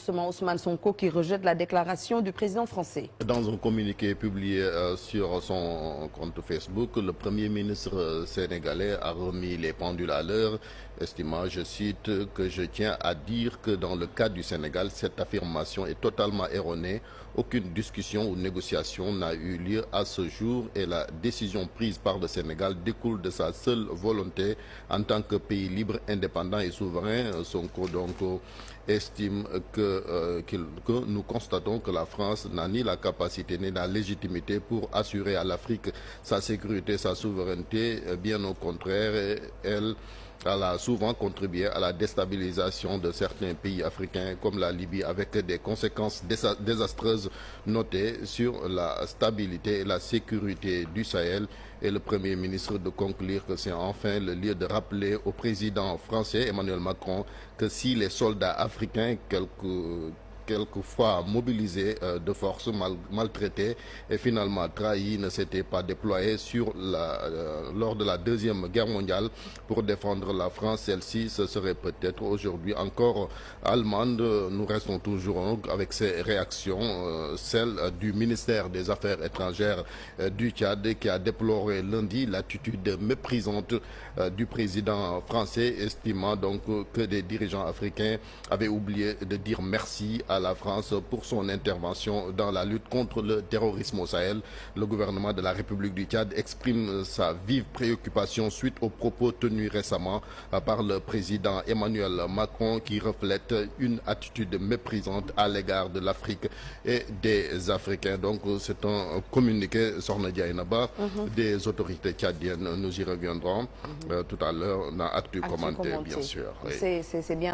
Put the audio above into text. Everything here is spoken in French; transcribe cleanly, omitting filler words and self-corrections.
justement Ousmane Sonko qui rejette la déclaration du président français. Dans un communiqué publié sur son compte Facebook, le Premier ministre sénégalais a remis les pendules à l'heure, estimant, je cite, que je tiens à dire que dans le cas du Sénégal, cette affirmation est totalement erronée. Aucune discussion ou négociation n'a eu lieu à ce jour et la décision prise par le Sénégal découle de sa seule volonté en tant que pays libre, indépendant et souverain. Sonko donc estime que nous constatons que la France n'a ni la capacité ni la légitimité pour assurer à l'Afrique sa sécurité, sa souveraineté. Bien au contraire, elle a souvent contribué à la déstabilisation de certains pays africains comme la Libye avec des conséquences désastreuses notées sur la stabilité et la sécurité du Sahel. Et le Premier ministre de conclure que c'est enfin le lieu de rappeler au président français Emmanuel Macron que si les soldats africains, quelquefois mobilisés de force maltraités et finalement trahis, ne s'étaient pas déployés lors de la Deuxième Guerre mondiale pour défendre la France. Celle-ci, ce serait peut-être aujourd'hui encore allemande. Nous restons toujours avec ces réactions, celle du ministère des Affaires étrangères du Tchad qui a déploré lundi l'attitude méprisante du président français, estimant donc que des dirigeants africains avaient oublié de dire merci à la France pour son intervention dans la lutte contre le terrorisme au Sahel. Le gouvernement de la République du Tchad exprime sa vive préoccupation suite aux propos tenus récemment par le président Emmanuel Macron qui reflète une attitude méprisante à l'égard de l'Afrique et des Africains. Donc c'est un communiqué, Sorna Diaynaba, des autorités tchadiennes. Nous y reviendrons tout à l'heure dans Actu Commenté, bien sûr. Oui. C'est bien.